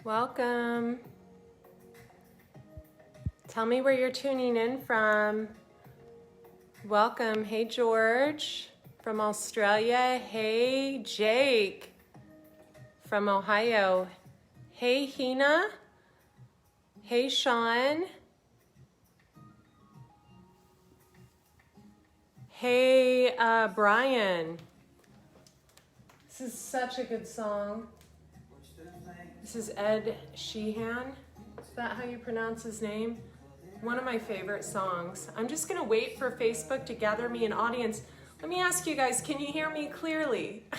Welcome. Tell me where you're tuning in from. Welcome. Hey, George from Australia. Hey, Jake from Ohio. Hey, Hina. Hey, Sean. Hey, Brian. This is such a good song. This is Ed Sheehan. Is that how you pronounce his name? One of my favorite songs. I'm just gonna wait for Facebook to gather me an audience. Let me ask you guys, can you hear me clearly? I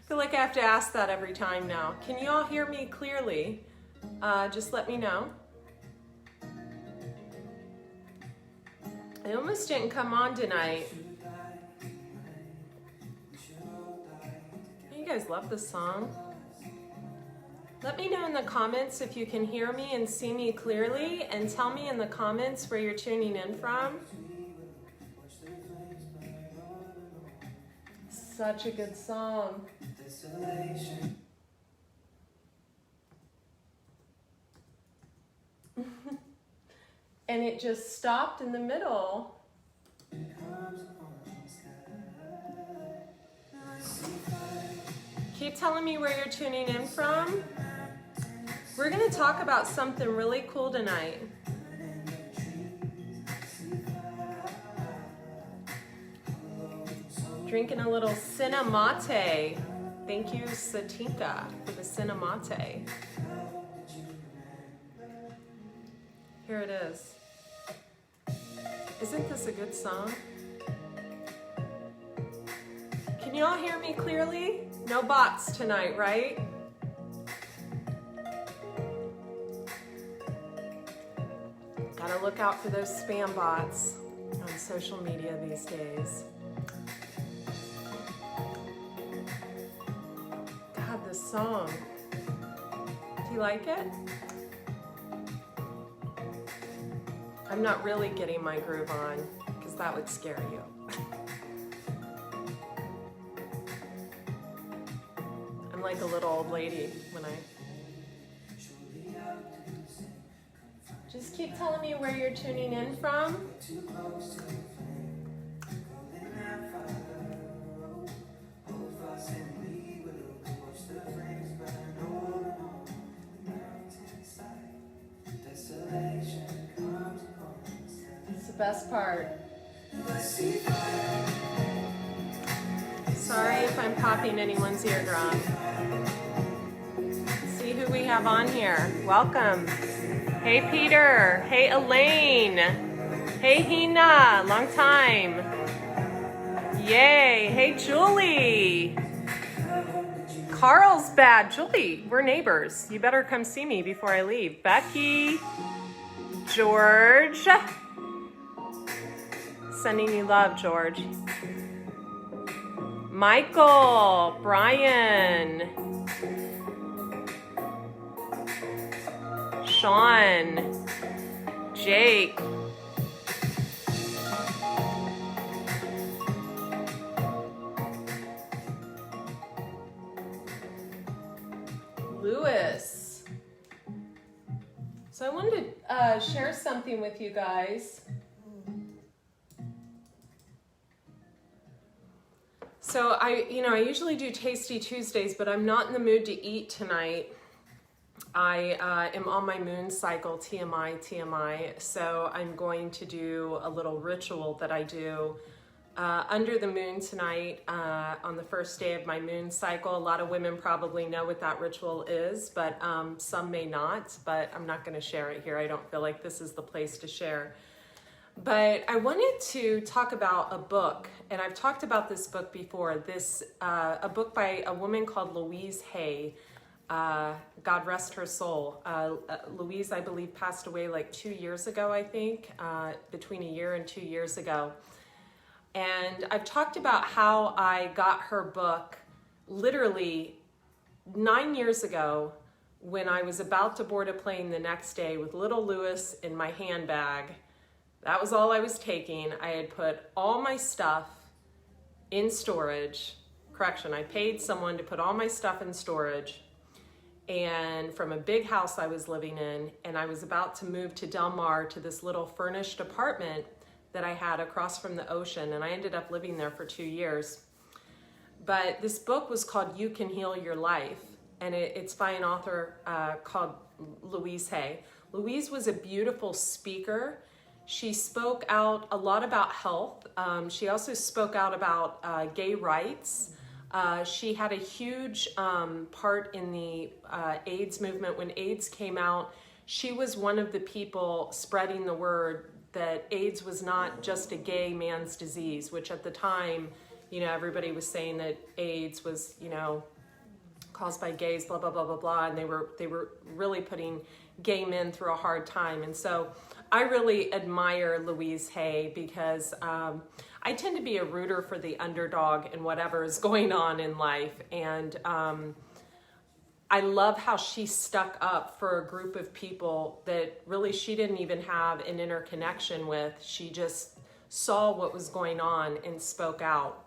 feel like I have to ask that every time now. Can you all hear me clearly? Just let me know. I almost didn't come on tonight. You guys love this song. Let me know in the comments if you can hear me and see me clearly, and tell me in the comments where you're tuning in from. Such a good song. And it just stopped in the middle. Keep telling me where you're tuning in from. We're going to talk about something really cool tonight. Drinking a little cinnamate. Thank you, Satinka, for the cinnamate. Here it is. Isn't this a good song? Can you all hear me clearly? No bots tonight, right? Gotta look out for those spam bots on social media these days. God, this song. Do you like it? I'm not really getting my groove on, because that would scare you. I'm like a little old lady when I... Just keep telling me where you're tuning in from. It's the best part. Sorry if I'm popping anyone's eardrum. See who we have on here. Welcome. Hey, Peter. Hey, Elaine. Hey, Hina. Long time. Yay. Hey, Julie. Carlsbad. Julie, we're neighbors. You better come see me before I leave. Becky. George. Sending you love, George. Michael. Brian. Sean, Jake, Lewis. So I wanted to share something with you guys. So I usually do Tasty Tuesdays, but I'm not in the mood to eat tonight. I am on my moon cycle, TMI, so I'm going to do a little ritual that I do under the moon tonight on the first day of my moon cycle. A lot of women probably know what that ritual is, but some may not, but I'm not going to share it here. I don't feel like this is the place to share. But I wanted to talk about a book, and I've talked about this book before. A book by a woman called Louise Hay. God rest her soul. Louise, I believe, passed away like 2 years ago, I think, between 1 year and 2 years ago. And I've talked about how I got her book literally 9 years ago when I was about to board a plane the next day with little Lewis in my handbag. That was all I was taking. I had put all my stuff in storage. Correction, I paid someone to put all my stuff in storage. and from a big house I was living in, and I was about to move to Del Mar to this little furnished apartment that I had across from the ocean, and I ended up living there for 2 years. But this book was called You Can Heal Your Life, and it's by an author called Louise Hay. Louise was a beautiful speaker. She spoke out a lot about health. She also spoke out about gay rights. She had a huge part in the AIDS movement. When AIDS came out, she was one of the people spreading the word that AIDS was not just a gay man's disease, which at the time, you know, everybody was saying that AIDS was, you know, caused by gays, blah, blah, blah, blah, blah. And they were really putting gay men through a hard time. And so I really admire Louise Hay because I tend to be a rooter for the underdog in whatever is going on in life. And I love how she stuck up for a group of people that really she didn't even have an interconnection with. She just saw what was going on and spoke out.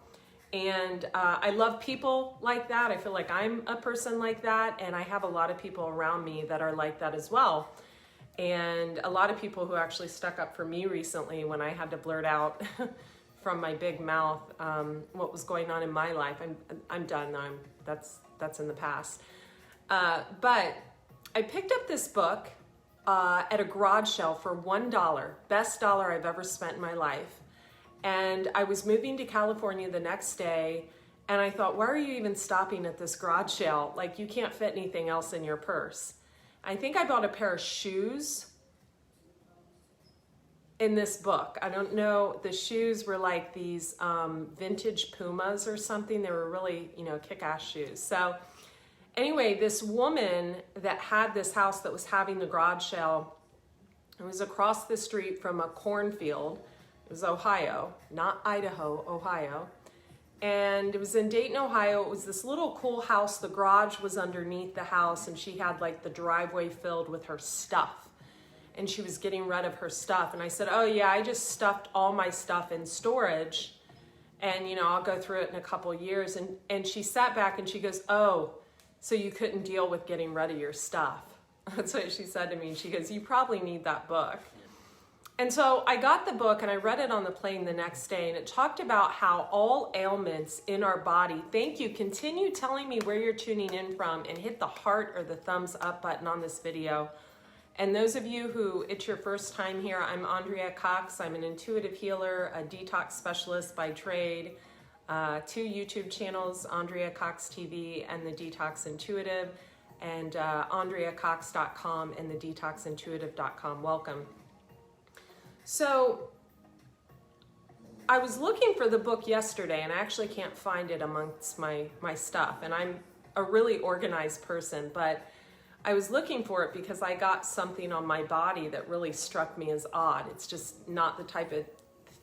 And I love people like that. I feel like I'm a person like that, and I have a lot of people around me that are like that as well. And a lot of people who actually stuck up for me recently when I had to blurt out from my big mouth what was going on in my life. I'm done. That's in the past. But I picked up this book at a garage sale for $1, best dollar I've ever spent in my life. And I was moving to California the next day, and I thought, why are you even stopping at this garage sale? Like, you can't fit anything else in your purse. I think I bought a pair of shoes in this book. I don't know, the shoes were like these vintage Pumas or something. They were really, you know, kick-ass shoes. So anyway, this woman that had this house that was having the garage sale, it was across the street from a cornfield. It was Ohio, not Idaho, Ohio. And it was in Dayton, Ohio. It was this little cool house. The garage was underneath the house, and she had like the driveway filled with her stuff. And she was getting rid of her stuff. And I said, oh yeah, I just stuffed all my stuff in storage. And you know, I'll go through it in a couple years. And she sat back and she goes, oh, so you couldn't deal with getting rid of your stuff. That's what she said to me. She goes, you probably need that book. And so I got the book and I read it on the plane the next day, and it talked about how all ailments in our body, thank you, continue telling me where you're tuning in from, and hit the heart or the thumbs up button on this video. And those of you who it's your first time here, I'm Andrea Cox. I'm an intuitive healer, a detox specialist by trade, 2 YouTube channels, Andrea Cox TV and The Detox Intuitive, and AndreaCox.com and TheDetoxIntuitive.com. Welcome. So I was looking for the book yesterday, and I actually can't find it amongst my stuff. And I'm a really organized person, but I was looking for it because I got something on my body that really struck me as odd. It's just not the type of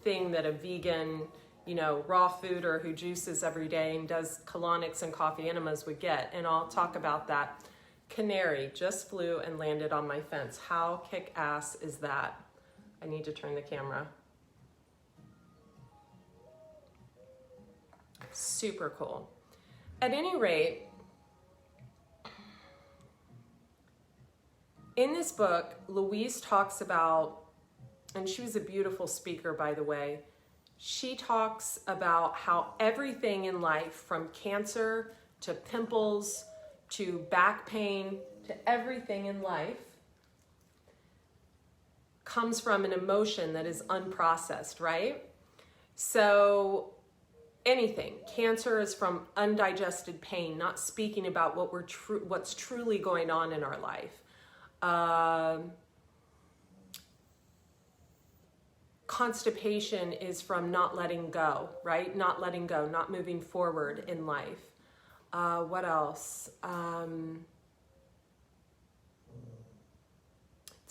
thing that a vegan, you know, raw fooder who juices every day and does colonics and coffee enemas would get. And I'll talk about that. Canary just flew and landed on my fence. How kick-ass is that? I need to turn the camera. Super cool. At any rate, in this book, Louise talks about, and she was a beautiful speaker, by the way, she talks about how everything in life, from cancer to pimples to back pain to everything in life, comes from an emotion that is unprocessed, right? So anything, cancer is from undigested pain, not speaking about what's truly going on in our life. Constipation is from not letting go, right? Not letting go, not moving forward in life. What else?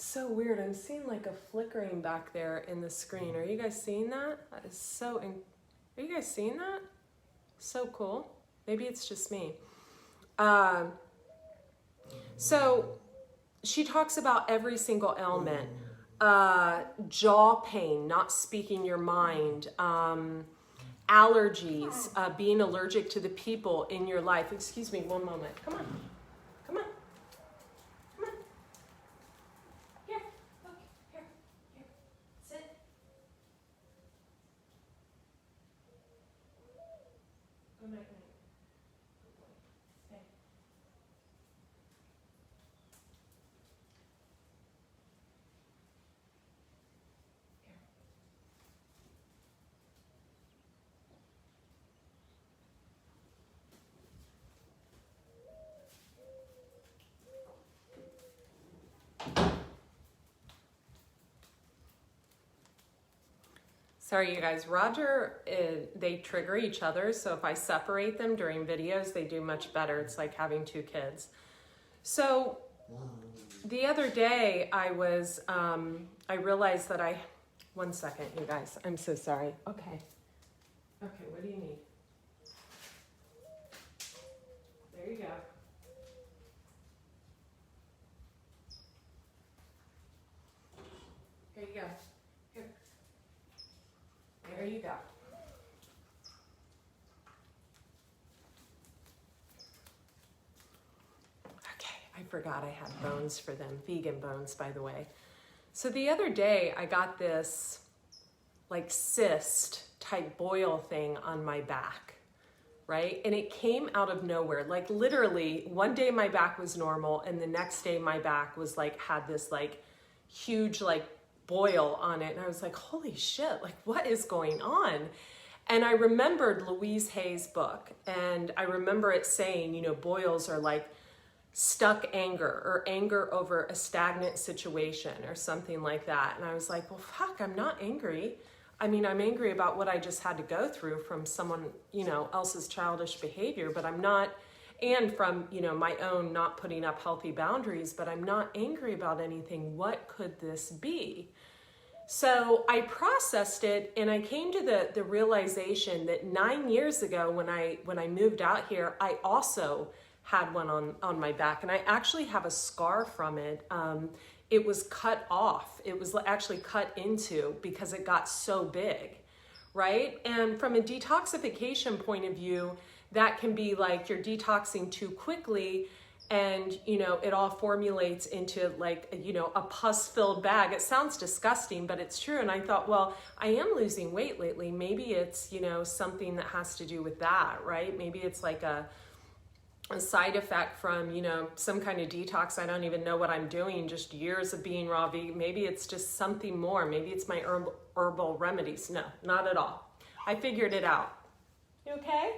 So weird. I'm seeing like a flickering back there in the screen. Are you guys seeing that? That is so. Are you guys seeing that? So cool. Maybe it's just me. So she talks about every single ailment. Jaw pain, not speaking your mind. Allergies, being allergic to the people in your life. Excuse me, one moment. Come on. Come on. Sorry, you guys. Roger, they trigger each other. So if I separate them during videos, they do much better. It's like having two kids. So the other day I realized that one second, you guys. I'm so sorry. Okay. Okay, what do you need? There you go. Here you go. Here. There you go. Okay, I forgot I had bones for them. Vegan bones, by the way. So the other day I got this like cyst type boil thing on my back, right? And it came out of nowhere. Like literally one day my back was normal and the next day my back was like, had this like huge like boil on it. And I was like, holy shit, like what is going on? And I remembered Louise Hay's book. And I remember it saying, you know, boils are like stuck anger or anger over a stagnant situation or something like that. And I was like, well, fuck, I'm not angry. I mean, I'm angry about what I just had to go through from someone, you know, else's childish behavior, but I'm not, and from, you know, my own not putting up healthy boundaries, but I'm not angry about anything. What could this be? So I processed it and I came to the realization that 9 years ago when I moved out here, I also had one on my back, and I actually have a scar from it. It was cut off. It was actually cut into because it got so big, right? And from a detoxification point of view, that can be like you're detoxing too quickly and, you know, it all formulates into like, you know, a pus-filled bag. It sounds disgusting, but it's true. And I thought, well, I am losing weight lately. Maybe it's, you know, something that has to do with that, right? Maybe it's like a side effect from, you know, some kind of detox. I don't even know what I'm doing, just years of being raw vegan. Maybe it's just something more. Maybe it's my herbal remedies. No, not at all. I figured it out. You okay?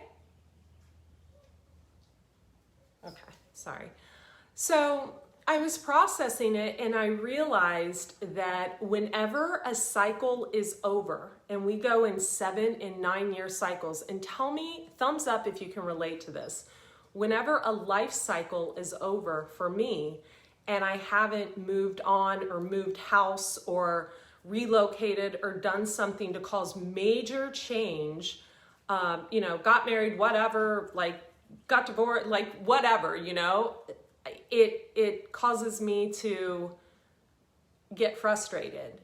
Okay, sorry. So I was processing it and I realized that whenever a cycle is over, and we go in 7 and 9 year cycles, and tell me, thumbs up if you can relate to this. Whenever a life cycle is over for me and I haven't moved on or moved house or relocated or done something to cause major change, you know, got married, whatever, like got divorced, like whatever, you know, it causes me to get frustrated.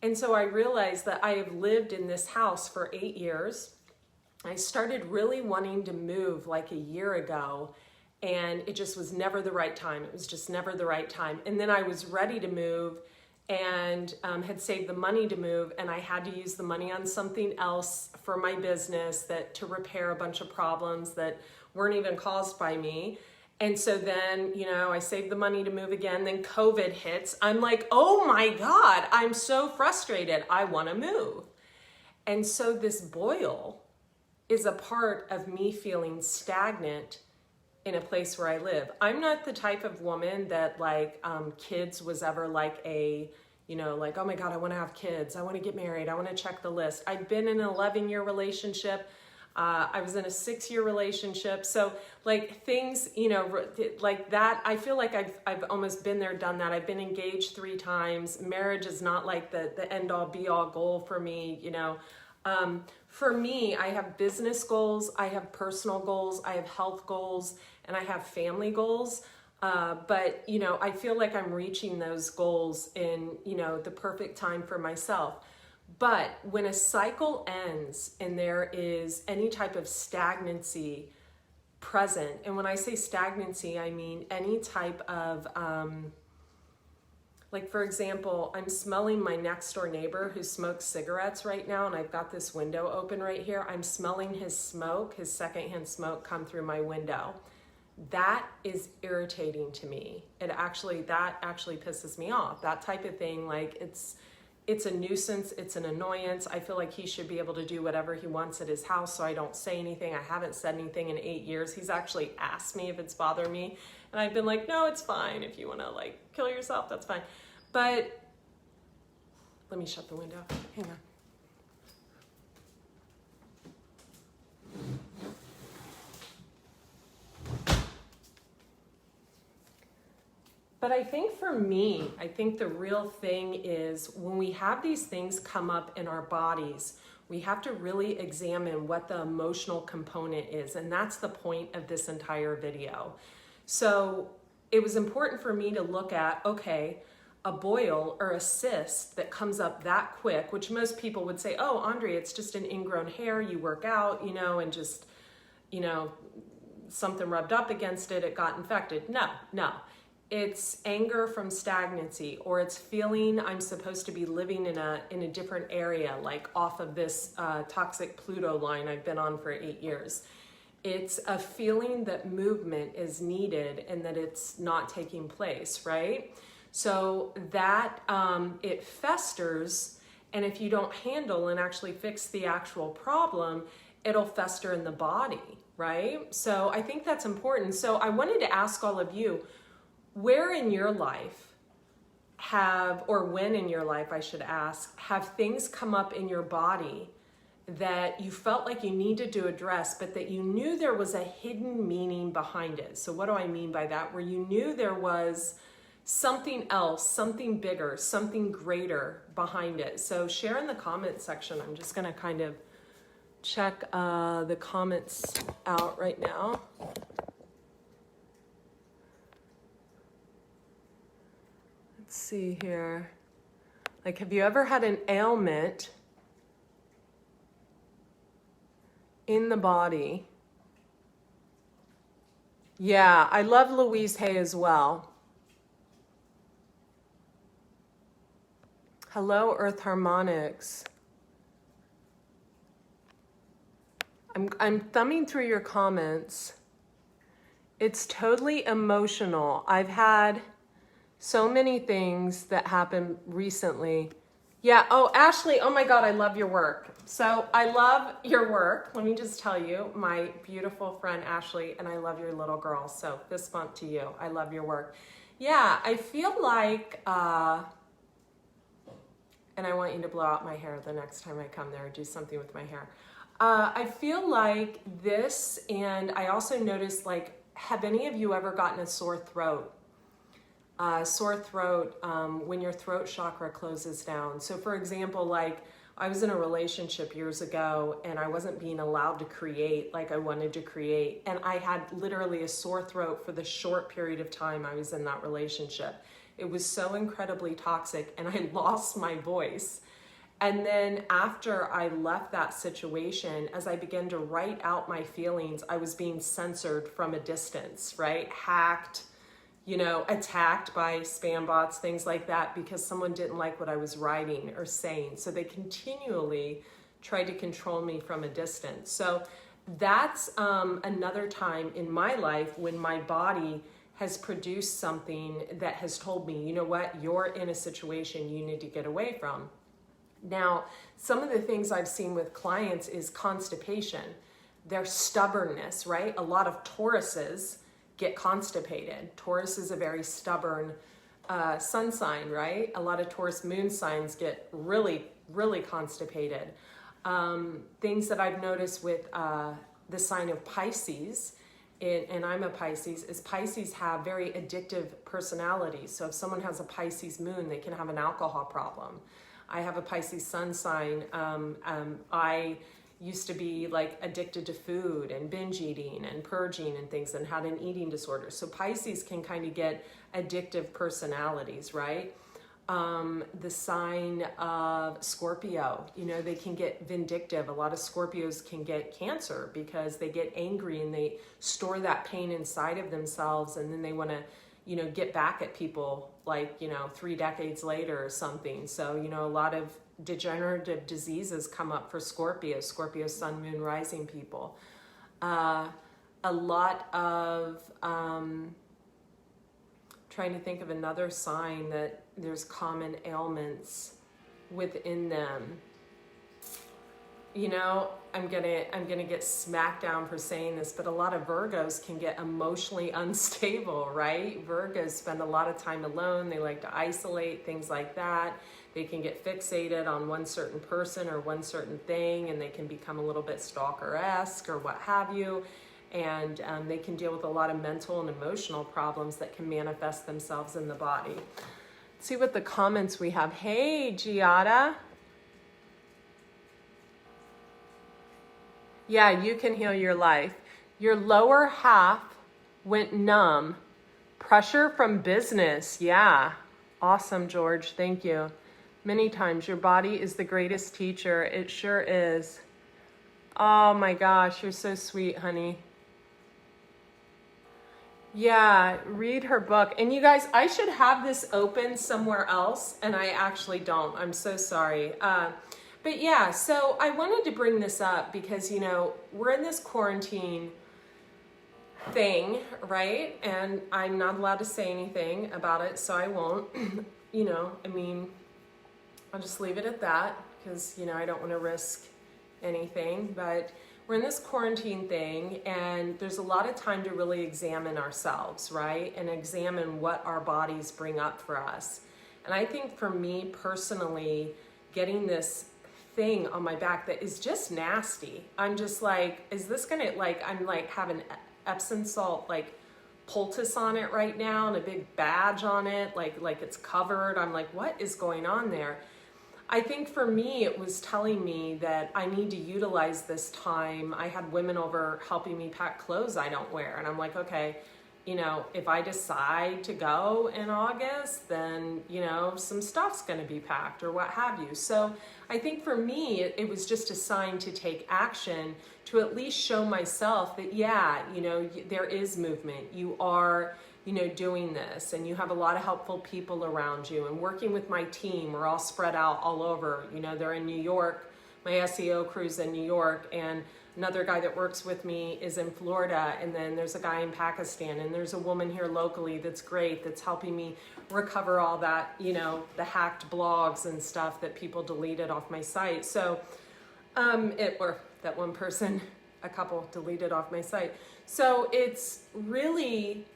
And so I realized that I have lived in this house for 8 years. I started really wanting to move like a year ago, and it just was never the right time. It was just never the right time. And then I was ready to move and had saved the money to move, and I had to use the money on something else for my business to repair a bunch of problems that weren't even caused by me. And so then, you know, I saved the money to move again. Then COVID hits. I'm like, oh my God, I'm so frustrated. I want to move. And so this boil is a part of me feeling stagnant in a place where I live. I'm not the type of woman that like kids was ever like a, you know, like, oh my God, I want to have kids. I want to get married. I want to check the list. I've been in an 11-year relationship. I was in a 6-year relationship. So like things, you know, like that, I feel like I've almost been there, done that. I've been engaged 3 times. Marriage is not like the end all be all goal for me, you know. For me, I have business goals, I have personal goals, I have health goals, and I have family goals. But, you know, I feel like I'm reaching those goals in, you know, the perfect time for myself. But when a cycle ends and there is any type of stagnancy present, and when I say stagnancy, I mean any type of, like for example, I'm smelling my next door neighbor who smokes cigarettes right now, and I've got this window open right here. I'm smelling his smoke, his secondhand smoke come through my window. That is irritating to me. That actually pisses me off. That type of thing, like it's a nuisance, it's an annoyance. I feel like he should be able to do whatever he wants at his house, so I don't say anything. I haven't said anything in 8 years. He's actually asked me if it's bothering me, and I've been like, no, it's fine. If you want to like kill yourself, that's fine. But let me shut the window. Hang on. But I think for me, I think the real thing is when we have these things come up in our bodies, we have to really examine what the emotional component is. And that's the point of this entire video. So it was important for me to look at, okay, a boil or a cyst that comes up that quick, which most people would say, oh, Andrea, it's just an ingrown hair, you work out, you know, and just, you know, something rubbed up against it, it got infected. No. It's anger from stagnancy, or it's feeling I'm supposed to be living in a different area, like off of this toxic Pluto line I've been on for 8 years. It's a feeling that movement is needed and that it's not taking place, right? So that it festers, and if you don't handle and actually fix the actual problem, it'll fester in the body, right? So I think that's important. So I wanted to ask all of you, where in your life when in your life, I should ask, have things come up in your body that you felt like you needed to address, but that you knew there was a hidden meaning behind it? So what do I mean by that? Where you knew there was something else, something bigger, something greater behind it. So share in the comment section. I'm just going to kind of check the comments out right now. Let's see here. Like, have you ever had an ailment in the body? Yeah, I love Louise Hay as well. Hello, Earth Harmonics. I'm thumbing through your comments. It's totally emotional. I've had so many things that happened recently. Yeah, oh, Ashley, oh my God, I love your work. So I love your work. Let me just tell you, my beautiful friend Ashley, and I love your little girl. So fist bump to you. I love your work. Yeah, I feel like, and I want you to blow out my hair the next time I come there, do something with my hair. I feel like this, and I also noticed, like, have any of you ever gotten a sore throat? When your throat chakra closes down. So for example, like I was in a relationship years ago and I wasn't being allowed to create like I wanted to create. And I had literally a sore throat for the short period of time I was in that relationship. It was so incredibly toxic and I lost my voice. And then after I left that situation, as I began to write out my feelings, I was being censored from a distance, right? Hacked, you know, attacked by spam bots, things like that, because someone didn't like what I was writing or saying. So they continually tried to control me from a distance. So that's another time in my life when my body has produced something that has told me, you know what, you're in a situation you need to get away from. Now, some of the things I've seen with clients is constipation, their stubbornness, right? A lot of Tauruses get constipated. Taurus is a very stubborn sun sign, right? A lot of Taurus moon signs get really, really constipated. Things that I've noticed with the sign of Pisces, and I'm a Pisces, is Pisces have very addictive personalities. So if someone has a Pisces moon, they can have an alcohol problem. I have a Pisces sun sign. I used to be like addicted to food and binge eating and purging and things and had an eating disorder. So Pisces can kind of get addictive personalities, right? The sign of Scorpio, you know, they can get vindictive. A lot of Scorpios can get cancer because they get angry and they store that pain inside of themselves, and then they want to, you know, get back at people like, you know, 3 decades later or something. So, you know, a lot of degenerative diseases come up for Scorpio, sun, moon, rising people. A lot of, trying to think of another sign that there's common ailments within them. You know, I'm gonna get smacked down for saying this, but a lot of Virgos can get emotionally unstable, right? Virgos spend a lot of time alone. They like to isolate, things like that. They can get fixated on one certain person or one certain thing, and they can become a little bit stalker-esque or what have you. and they can deal with a lot of mental and emotional problems that can manifest themselves in the body. Let's see what the comments we have. Hey, Giada. Yeah, you can heal your life. Your lower half went numb. Pressure from business. Yeah. Awesome, George. Thank you. Many times. Your body is the greatest teacher. It sure is. Oh my gosh, you're so sweet, honey. Yeah, read her book. And you guys, I should have this open somewhere else, and I actually don't. I'm so sorry. But yeah, so I wanted to bring this up because, you know, we're in this quarantine thing, right? And I'm not allowed to say anything about it, so I won't. You know, I mean, I'll just leave it at that because, you know, I don't want to risk anything. But we're in this quarantine thing, and there's a lot of time to really examine ourselves, right? And examine what our bodies bring up for us. And I think for me personally, getting this thing on my back that is just nasty. I'm just like, is this gonna, like, I'm like having Epsom salt, like poultice on it right now and a big badge on it, like it's covered. I'm like, what is going on there? I think for me, it was telling me that I need to utilize this time. I had women over helping me pack clothes I don't wear. And I'm like, okay, you know, if I decide to go in August, then, you know, some stuff's going to be packed or what have you. So I think for me, it was just a sign to take action to at least show myself that, yeah, you know, there is movement. You are, you know, doing this, and you have a lot of helpful people around you, and working with my team. We're all spread out all over. You know, they're in New York. My SEO crew's in New York, and another guy that works with me is in Florida, and then there's a guy in Pakistan, and there's a woman here locally that's great, that's helping me recover all that, you know, the hacked blogs and stuff that people deleted off my site. So, or that one person, a couple deleted off my site. So it's really,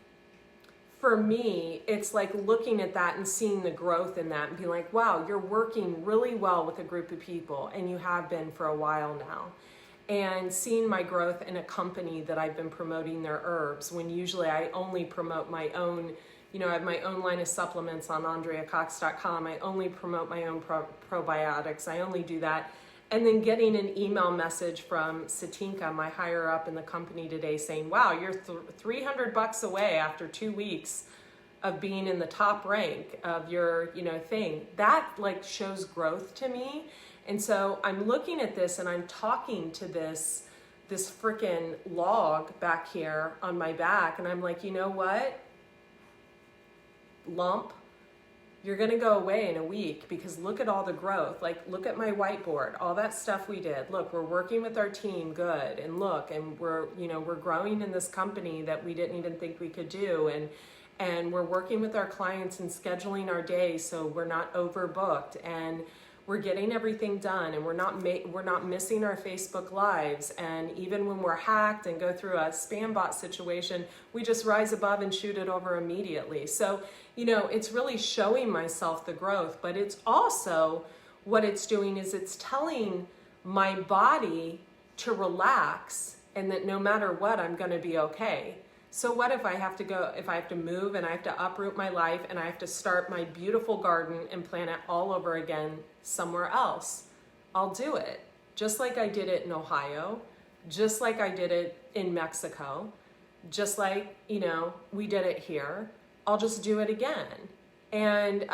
for me, it's like looking at that and seeing the growth in that and being like, wow, you're working really well with a group of people, and you have been for a while now. And seeing my growth in a company that I've been promoting their herbs, when usually I only promote my own, you know, I have my own line of supplements on AndreaCox.com. I only promote my own probiotics. I only do that. And then getting an email message from Satinka, my higher up in the company today, saying, wow, you're $300 away after 2 weeks of being in the top rank of your, you know, thing. That like shows growth to me. And so I'm looking at this and I'm talking to this freaking log back here on my back. And I'm like, you know what? Lump, you're going to go away in a week, because look at all the growth. Like, look at my whiteboard, all that stuff we did. Look, we're working with our team. Good. And look, and we're, you know, we're growing in this company that we didn't even think we could do. And we're working with our clients and scheduling our day so we're not overbooked, and we're getting everything done, and we're not missing our Facebook lives. And even when we're hacked and go through a spam bot situation, we just rise above and shoot it over immediately. So, you know, it's really showing myself the growth, but it's also, what it's doing is it's telling my body to relax, and that no matter what, I'm going to be okay. So what if I have to go, if I have to move and I have to uproot my life and I have to start my beautiful garden and plant it all over again somewhere else? I'll do it. Just like I did it in Ohio, just like I did it in Mexico, just like, you know, we did it here. I'll just do it again. And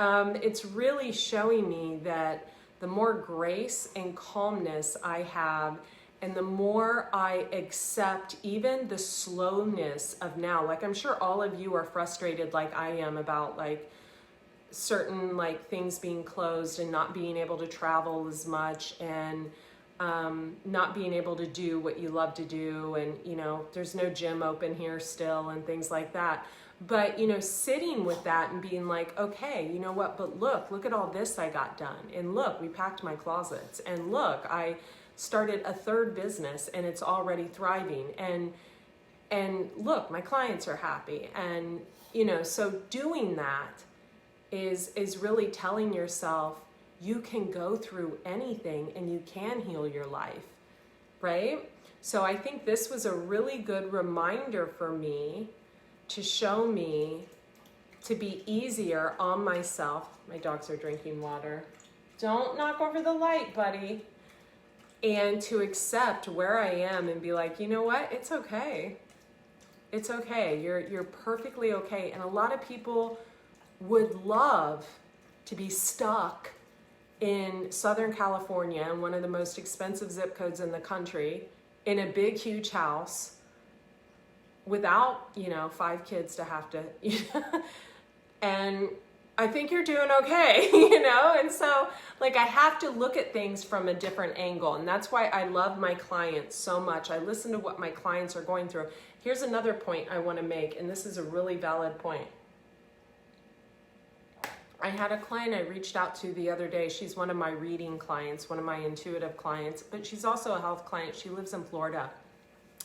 it's really showing me that the more grace and calmness I have, and the more I accept even the slowness of now, like I'm sure all of you are frustrated like I am about like certain like things being closed and not being able to travel as much, and not being able to do what you love to do. And, you know, there's no gym open here still and things like that. But, you know, sitting with that and being like, okay, you know what, but look at all this I got done. And look, we packed my closets. And look, I started a third business and it's already thriving. And look, my clients are happy. And, you know, so doing that is really telling yourself you can go through anything and you can heal your life, right? So I think this was a really good reminder for me to show me to be easier on myself. My dogs are drinking water. Don't knock over the light, buddy. And to accept where I am and be like, you know what? It's okay. It's okay. You're perfectly okay. And a lot of people would love to be stuck in Southern California, in one of the most expensive zip codes in the country, in a big, huge house, without, 5 kids to have to, and I think you're doing okay, and so like I have to look at things from a different angle, and that's why I love my clients so much. I listen to what my clients are going through. Here's another point I want to make, and this is a really valid point. I had a client I reached out to the other day. She's one of my reading clients, one of my intuitive clients, but she's also a health client. She lives in Florida.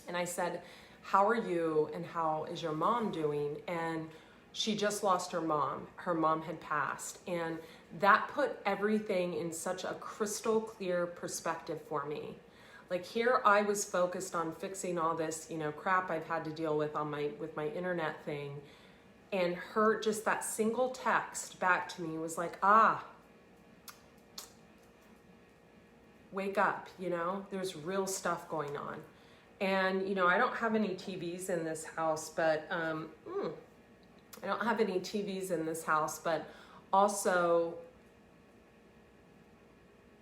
And I said, how are you and how is your mom doing? And she just lost her mom. Her mom had passed. And that put everything in such a crystal clear perspective for me. Like here I was focused on fixing all this, crap I've had to deal with with my internet thing. And her, just that single text back to me was like, wake up, there's real stuff going on. And, I don't have any TVs in this house, but, also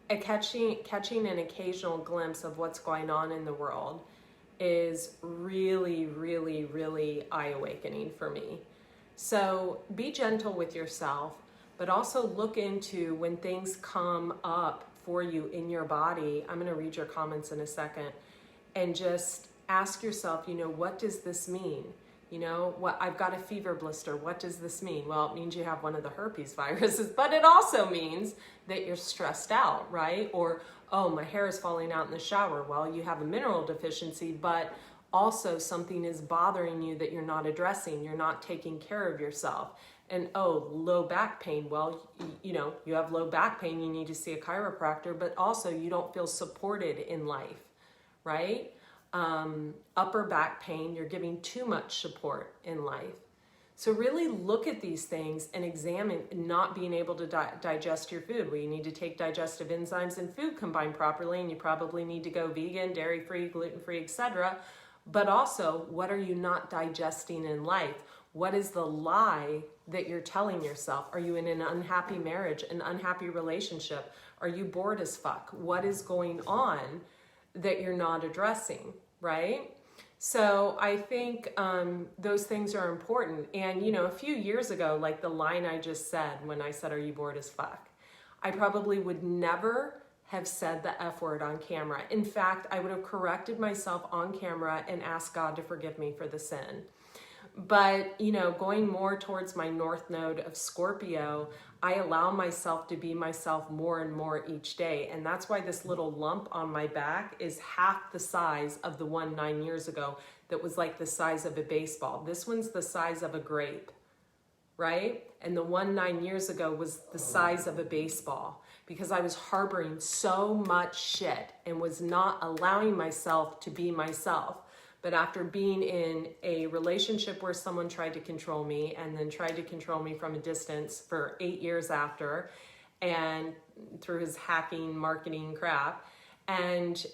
catching an occasional glimpse of what's going on in the world is really, really, really eye-awakening for me. So be gentle with yourself, but also look into when things come up for you in your body. I'm going to read your comments in a second, and just ask yourself, what does this mean? What I've got a fever blister. What does this mean? Well, it means you have one of the herpes viruses, but it also means that you're stressed out, right? Or, oh, my hair is falling out in the shower. Well, you have a mineral deficiency, but also something is bothering you that you're not addressing. You're not taking care of yourself. And oh, low back pain. Well, you have low back pain, you need to see a chiropractor, but also you don't feel supported in life, right? Upper back pain, you're giving too much support in life. So really look at these things and examine not being able to digest your food. Well, you need to take digestive enzymes and food combined properly, and you probably need to go vegan, dairy-free, gluten-free, etc. But also, what are you not digesting in life? What is the lie that you're telling yourself? Are you in an unhappy marriage, an unhappy relationship? Are you bored as fuck? What is going on that you're not addressing, right? So I think those things are important. And, a few years ago, like the line I just said, when I said, are you bored as fuck? I probably would never have said the F word on camera. In fact, I would have corrected myself on camera and asked God to forgive me for the sin. But, going more towards my North Node of Scorpio, I allow myself to be myself more and more each day. And that's why this little lump on my back is half the size of the one 9 years ago that was like the size of a baseball. This one's the size of a grape, right? And the one 9 years ago was the size of a baseball, because I was harboring so much shit and was not allowing myself to be myself. But after being in a relationship where someone tried to control me and then tried to control me from a distance for 8 years after, and through his hacking, marketing crap, and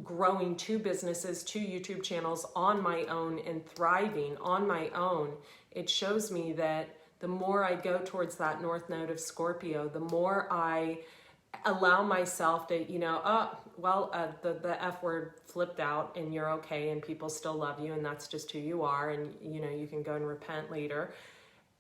growing 2 businesses, 2 YouTube channels on my own and thriving on my own, it shows me that the more I go towards that North Node of Scorpio, the more I allow myself to, the F word flipped out and you're okay and people still love you and that's just who you are, and, you can go and repent later.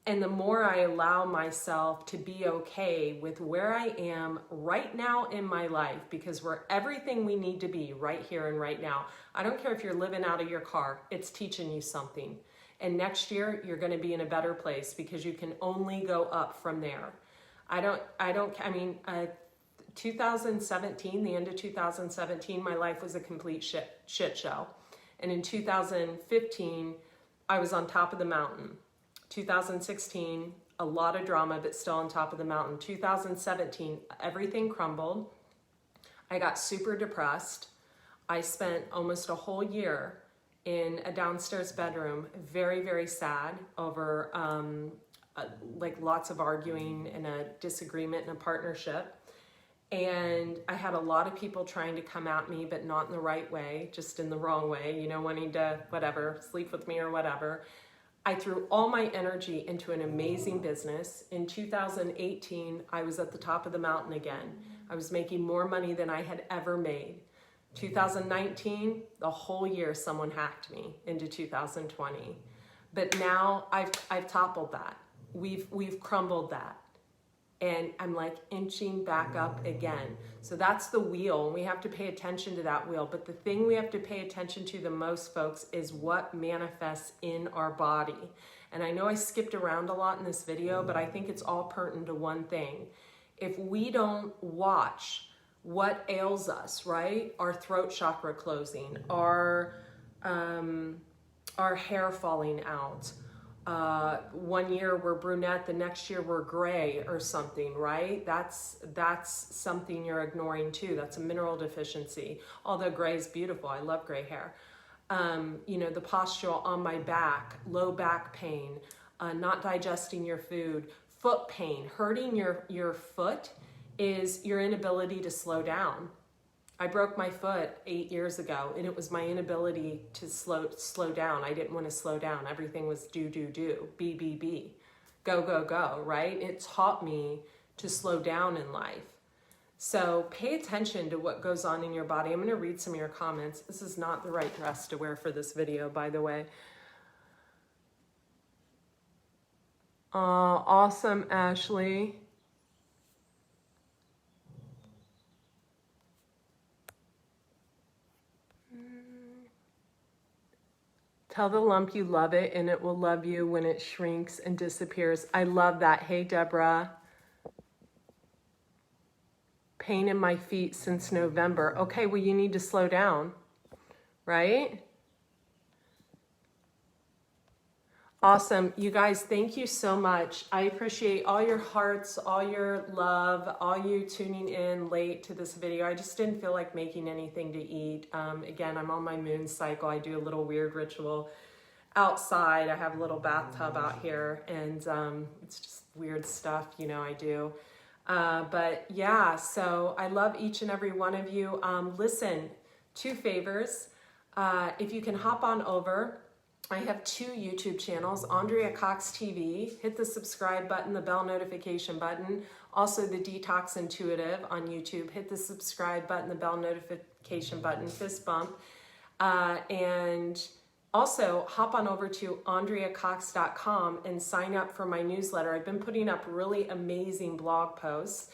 And the more I allow myself to be okay with where I am right now in my life, because we're everything we need to be right here and right now. I don't care if you're living out of your car, it's teaching you something. And next year, you're going to be in a better place because you can only go up from there. 2017, the end of 2017, my life was a complete shit show. And in 2015, I was on top of the mountain. 2016, a lot of drama, but still on top of the mountain. 2017, everything crumbled. I got super depressed. I spent almost a whole year in a downstairs bedroom, very, very sad over like lots of arguing and a disagreement in a partnership. And I had a lot of people trying to come at me, but not in the right way, just in the wrong way, you know, wanting to, whatever, sleep with me or whatever. I threw all my energy into an amazing business. In 2018, I was at the top of the mountain again. I was making more money than I had ever made. 2019, the whole year someone hacked me into 2020. But now I've toppled that. We've crumbled that. And I'm like inching back up again. So that's the wheel, and we have to pay attention to that wheel. But the thing we have to pay attention to the most, folks, is what manifests in our body. And I know I skipped around a lot in this video, but I think it's all pertinent to one thing. If we don't watch what ails us, right? Our throat chakra closing, our hair falling out. 1 year we're brunette, the next year we're gray or something, right? That's something you're ignoring too. That's a mineral deficiency. Although gray is beautiful, I love gray hair. You know, the pustule on my back, low back pain, not digesting your food, foot pain, hurting your foot is your inability to slow down. I broke my foot 8 years ago, and it was my inability to slow down. I didn't want to slow down. Everything was do, be, go, right? It taught me to slow down in life. So pay attention to what goes on in your body. I'm going to read some of your comments. This is not the right dress to wear for this video, by the way. Awesome, Ashley. Tell the lump you love it, and it will love you when it shrinks and disappears. I love that. Hey, Deborah. Pain in my feet since November. Okay, well, you need to slow down, right? Awesome. You guys, thank you so much. I appreciate all your hearts, all your love, all you tuning in late to this video. I just didn't feel like making anything to eat. Again, I'm on my moon cycle. I do a little weird ritual outside. I have a little bathtub out here, and it's just weird stuff, you know, I do. But yeah, so I love each and every one of you. Listen, 2 favors. If you can hop on over, I have 2 YouTube channels, Andrea Cox TV. Hit the subscribe button, the bell notification button. Also the Detox Intuitive on YouTube. Hit the subscribe button, the bell notification button, fist bump. And also hop on over to andreacox.com and sign up for my newsletter. I've been putting up really amazing blog posts.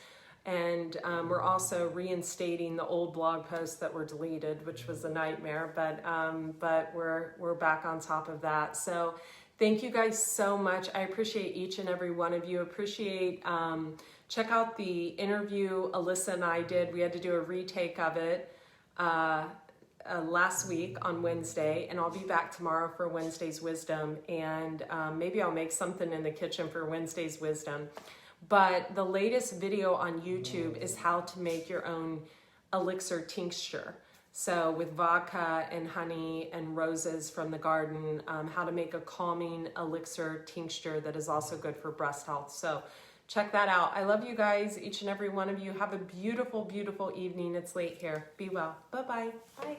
And we're also reinstating the old blog posts that were deleted, which was a nightmare, but we're back on top of that. So thank you guys so much. I appreciate each and every one of you. Check out the interview Alyssa and I did. We had to do a retake of it last week on Wednesday, and I'll be back tomorrow for Wednesday's Wisdom, and maybe I'll make something in the kitchen for Wednesday's Wisdom. But the latest video on YouTube is how to make your own elixir tincture. So with vodka and honey and roses from the garden, how to make a calming elixir tincture that is also good for breast health. So check that out. I love you guys, each and every one of you. Have a beautiful, beautiful evening. It's late here. Be well. Bye-bye. Bye.